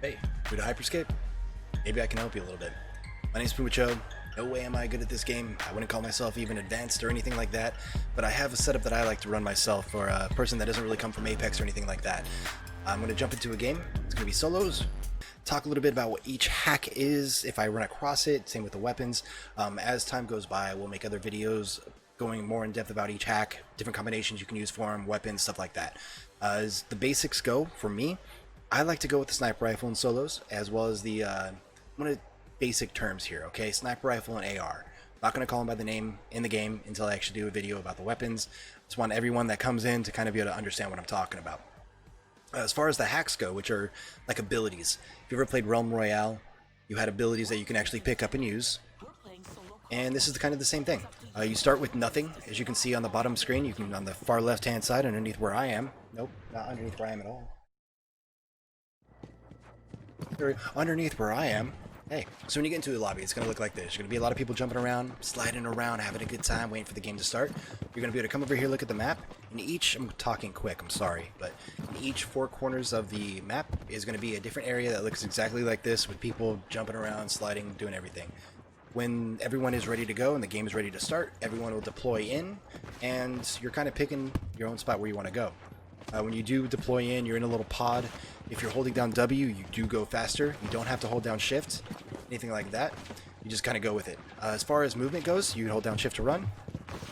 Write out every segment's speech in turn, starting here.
Hey, new to Hyperscape? Maybe I can help you a little bit. My name's PumaCho. No way am I good at this game. I wouldn't call myself even advanced or anything like that, but I have a setup that I like to run myself for a person that doesn't really come from Apex or anything like that. I'm going to jump into a game. It's going to be solos. Talk a little bit about what each hack is, if I run across it, same with the weapons. As time goes by, we'll make other videos going more in depth about each hack, different combinations you can use for them, weapons, stuff like that. As the basics go, for me, I like to go with the sniper rifle in solos, as well as the, one of the basic terms here, okay? Sniper rifle and AR. I'm not going to call them by the name in the game until I actually do a video about the weapons. I just want everyone that comes in to kind of be able to understand what I'm talking about. As far as the hacks go, which are like abilities, if you ever played Realm Royale, you had abilities that you can actually pick up and use. And this is kind of the same thing. You start with nothing, as you can see on the bottom screen. You can, on the far left-hand side, underneath where I am. Nope, not underneath where I am at all. Underneath where I am. Hey, so when you get into the lobby, it's going to look like this. There's going to be a lot of people jumping around, sliding around, having a good time, waiting for the game to start. You're going to be able to come over here, look at the map. In each, I'm talking quick, I'm sorry, but in each four corners of the map is going to be a different area that looks exactly like this, with people jumping around, sliding, doing everything. When everyone is ready to go and the game is ready to start, everyone will deploy in, and you're kind of picking your own spot where you want to go. When you do deploy in, you're in a little pod. If you're holding down W, you do go faster. You don't have to hold down shift, anything like that. You just kind of go with it. As far as movement goes, you hold down shift to run.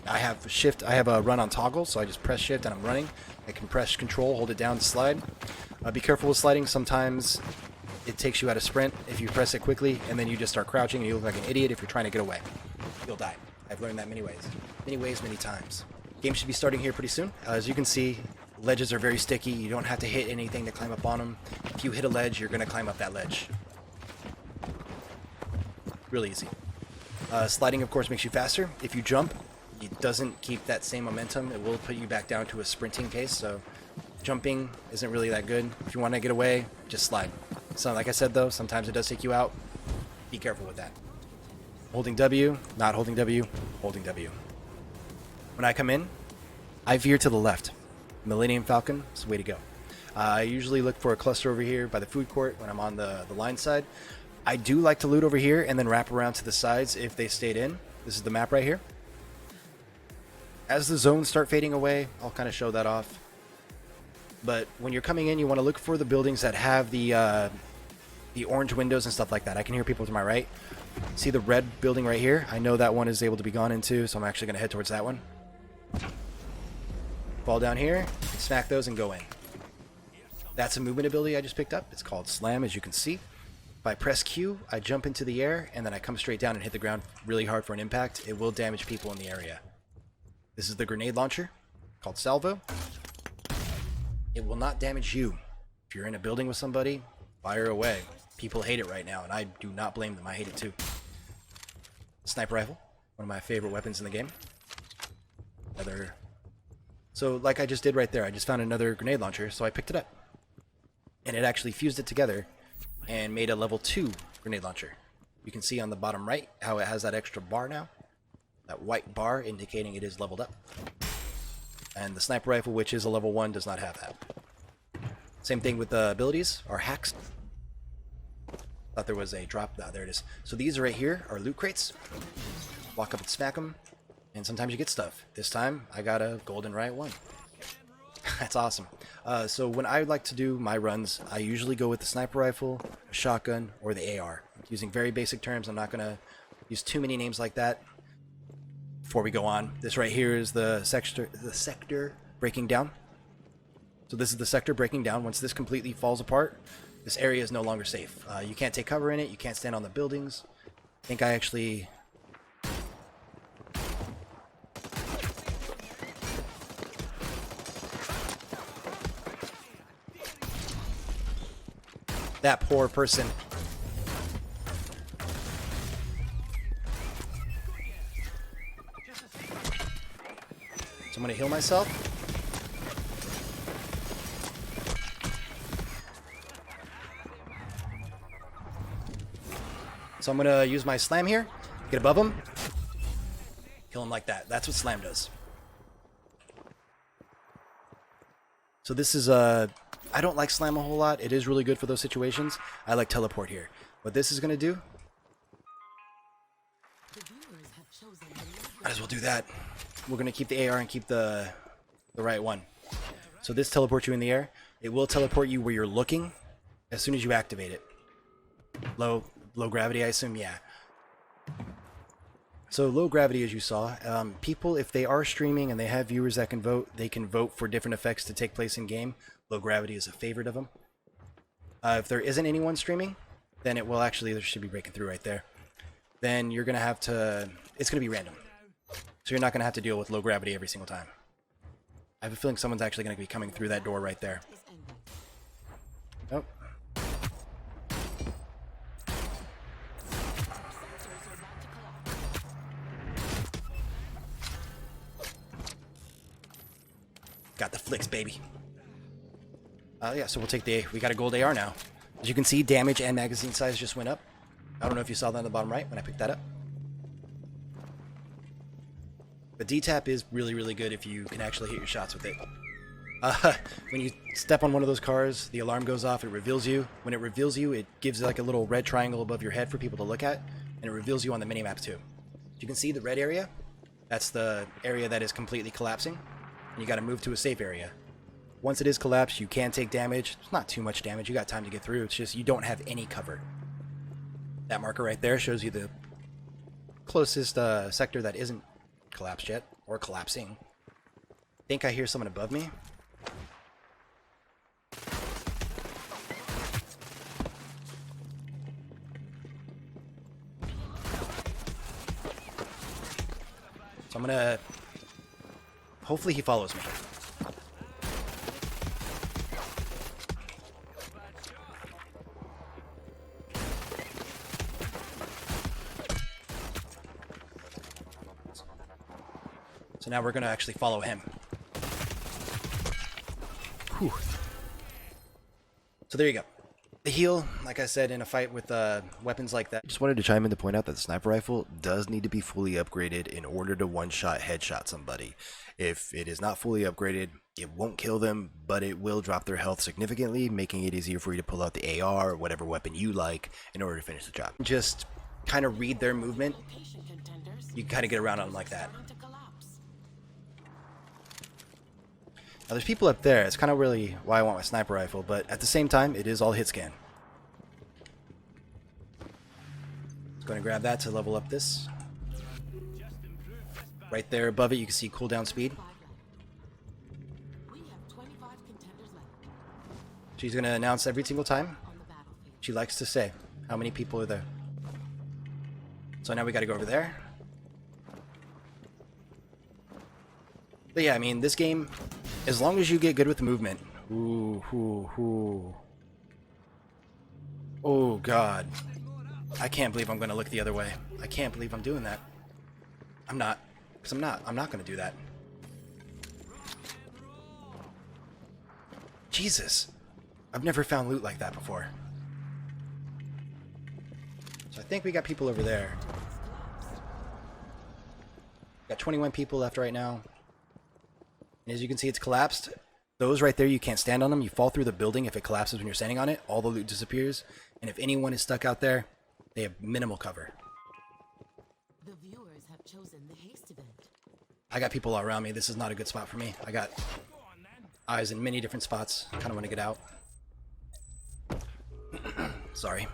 I have a run on toggle, so I just press shift and I'm running. I can press control, hold it down to slide. Be careful with sliding. Sometimes it takes you out of sprint if you press it quickly, and then you just start crouching and you look like an idiot if you're trying to get away. You'll die. I've learned that many ways. Many times. Game should be starting here pretty soon. As you can see, ledges are very sticky. You don't have to hit anything to climb up on them. If you hit a ledge, you're going to climb up that ledge. Really easy. Sliding, of course, makes you faster. If you jump, it doesn't keep that same momentum. It will put you back down to a sprinting pace, so jumping isn't really that good. If you want to get away, just slide. So, like I said, though, sometimes it does take you out. Be careful with that. Holding W, not holding W, holding W. When I come in, I veer to the left. Millennium Falcon is the way to go. I usually look for a cluster over here by the food court when I'm on the line side. I do like to loot over here and then wrap around to the sides if they stayed in. This is the map right here. As the zones start fading away, I'll kind of show that off. But when you're coming in, you want to look for the buildings that have the orange windows and stuff like that. I can hear people to my right. See the red building right here? I know that one is able to be gone into, so I'm actually going to head towards that one. Fall down here, smack those, and go in. That's a movement ability I just picked up. It's called Slam, as you can see. If I press Q, I jump into the air, and then I come straight down and hit the ground really hard for an impact. It will damage people in the area. This is the grenade launcher, called Salvo. It will not damage you. If you're in a building with somebody, fire away. People hate it right now, and I do not blame them. I hate it too. Sniper rifle, one of my favorite weapons in the game. So like I just did right there, I just found another grenade launcher, so I picked it up. And it actually fused it together and made a level 2 grenade launcher. You can see on the bottom right how it has that extra bar now. That white bar indicating it is leveled up. And the sniper rifle, which is a level 1, does not have that. Same thing with the abilities, or hacks. Thought there was a drop. Ah, there it is. So these right here are loot crates. Walk up and smack them. And sometimes you get stuff. This time, I got a golden riot 1. That's awesome. So when I like to do my runs, I usually go with the sniper rifle, a shotgun, or the AR. Using very basic terms, I'm not going to use too many names like that. Before we go on, this right here is the sector breaking down. So this is the sector breaking down. Once this completely falls apart, this area is no longer safe. You can't take cover in it. You can't stand on the buildings. I think I actually... That poor person. So I'm going to heal myself. So I'm going to use my slam here. Get above him. Kill him like that. That's what slam does. So this is I don't like slam a whole lot. It is really good for those situations. I like teleport here. What this is going to do, might as well do that. We're going to keep the AR and keep the right one. So this teleports you in the air. It will teleport you where you're looking as soon as you activate it. Low gravity, I assume? Yeah. So low gravity, as you saw, people, if they are streaming and they have viewers that can vote, they can vote for different effects to take place in game. Low gravity is a favorite of them. If there isn't anyone streaming, then it will actually, there should be breaking through right there. Then you're going to have to, it's going to be random. So you're not going to have to deal with low gravity every single time. I have a feeling someone's actually going to be coming through that door right there. Nope. Got the flicks, baby. Yeah, so we'll take we got a gold AR now. As you can see, damage and magazine size just went up. I don't know if you saw that on the bottom right when I picked that up. But D-tap is really, really good if you can actually hit your shots with it. When you step on one of those cars, the alarm goes off, it reveals you. When it reveals you, it gives like a little red triangle above your head for people to look at, and it reveals you on the minimap too. You can see the red area. That's the area that is completely collapsing, and you got to move to a safe area. Once it is collapsed, you can take damage. It's not too much damage. You got time to get through. It's just you don't have any cover. That marker right there shows you the closest sector that isn't collapsed yet, or collapsing. I think I hear someone above me. So I'm gonna... hopefully he follows me. So now we're going to actually follow him. Whew. So there you go. The heal, like I said, in a fight with weapons like that. Just wanted to chime in to point out that the sniper rifle does need to be fully upgraded in order to one-shot headshot somebody. If it is not fully upgraded, it won't kill them, but it will drop their health significantly, making it easier for you to pull out the AR or whatever weapon you like in order to finish the job. Just kind of read their movement. You kind of get around on them like that. Now there's people up there. It's kind of really why I want my sniper rifle, but at the same time, it is all hit scan. Just going to grab that to level up this. Right there above it, you can see cooldown speed. She's going to announce every single time. She likes to say how many people are there. So now we got to go over there. But yeah, I mean, this game, as long as you get good with the movement. Oh, God. I can't believe I'm going to look the other way. I can't believe I'm doing that. I'm not. Because I'm not going to do that. Jesus. I've never found loot like that before. So I think we got people over there. Got 21 people left right now. And as you can see, it's collapsed. Those right there, you can't stand on them. You fall through the building if it collapses when you're standing on it. All the loot disappears. And if anyone is stuck out there, they have minimal cover. The viewers have chosen the haste event. I got people all around me. This is not a good spot for me. I got eyes in many different spots. Kind of want to get out. Sorry.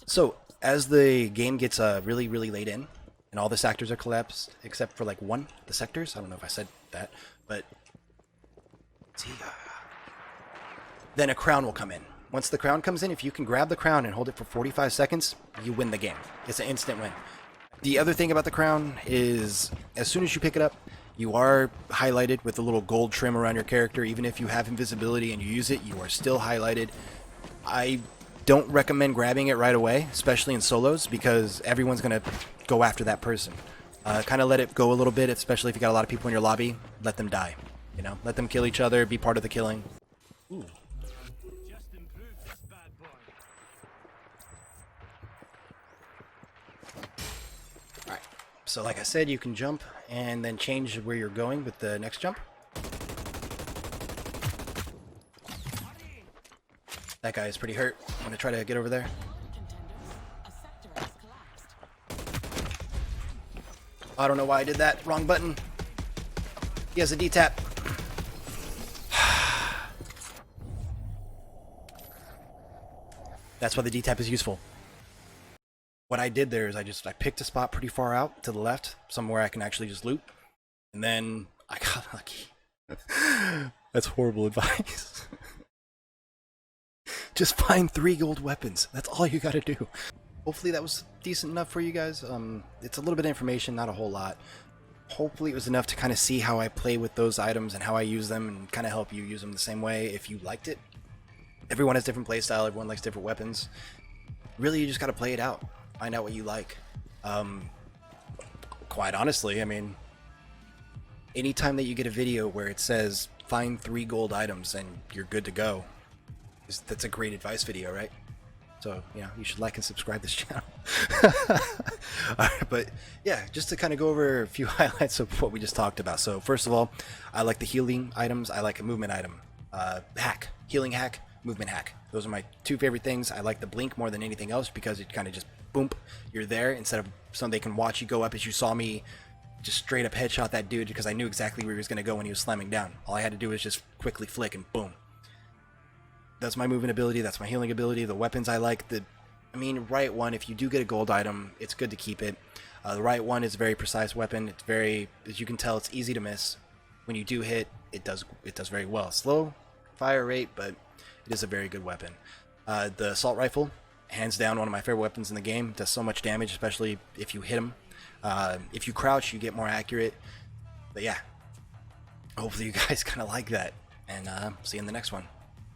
So, as the game gets really, really late in, and all the sectors are collapsed, except for like one, the sectors. I don't know if I said that, but see, then a crown will come in. Once the crown comes in, if you can grab the crown and hold it for 45 seconds, you win the game. It's an instant win. The other thing about the crown is, as soon as you pick it up, you are highlighted with a little gold trim around your character. Even if you have invisibility and you use it, you are still highlighted. I don't recommend grabbing it right away, especially in solos, because everyone's going to go after that person. Kind of let it go a little bit, especially if you got a lot of people in your lobby. Let them die. You know, let them kill each other, be part of the killing. Ooh. Alright, so like I said, you can jump and then change where you're going with the next jump. That guy is pretty hurt. I'm gonna try to get over there. Contenders, a sector has collapsed. I don't know why I did that. Wrong button. He has a D-tap. That's why the D-tap is useful. What I did there is I picked a spot pretty far out to the left, somewhere I can actually just loot, and then I got lucky. That's horrible advice. Just find 3 gold weapons. That's all you gotta do. Hopefully that was decent enough for you guys. It's a little bit of information, not a whole lot. Hopefully it was enough to kind of see how I play with those items and how I use them, and kind of help you use them the same way if you liked it. Everyone has different playstyle, everyone likes different weapons. Really, you just gotta play it out. Find out what you like. Quite honestly, I mean, anytime that you get a video where it says find 3 gold items and you're good to go, that's a great advice video, right? So, you know, you should like and subscribe this channel. Alright, but yeah, just to kind of go over a few highlights of what we just talked about. So first of all, I like the healing items. I like a movement item. Hack. Healing hack, movement hack. Those are my 2 favorite things. I like the blink more than anything else because it kind of just, boom, you're there instead of something they can watch you go up. As you saw me just straight up headshot that dude because I knew exactly where he was going to go when he was slamming down. All I had to do was just quickly flick and boom. That's my movement ability, that's my healing ability. The weapons I like, right one, if you do get a gold item, it's good to keep it. The right one is a very precise weapon. It's very, as you can tell, it's easy to miss. When you do hit, it does very well. Slow fire rate, but it is a very good weapon. The assault rifle, hands down one of my favorite weapons in the game. It does so much damage, especially if you hit them. If you crouch, you get more accurate. But yeah, hopefully you guys kind of like that. And see you in the next one.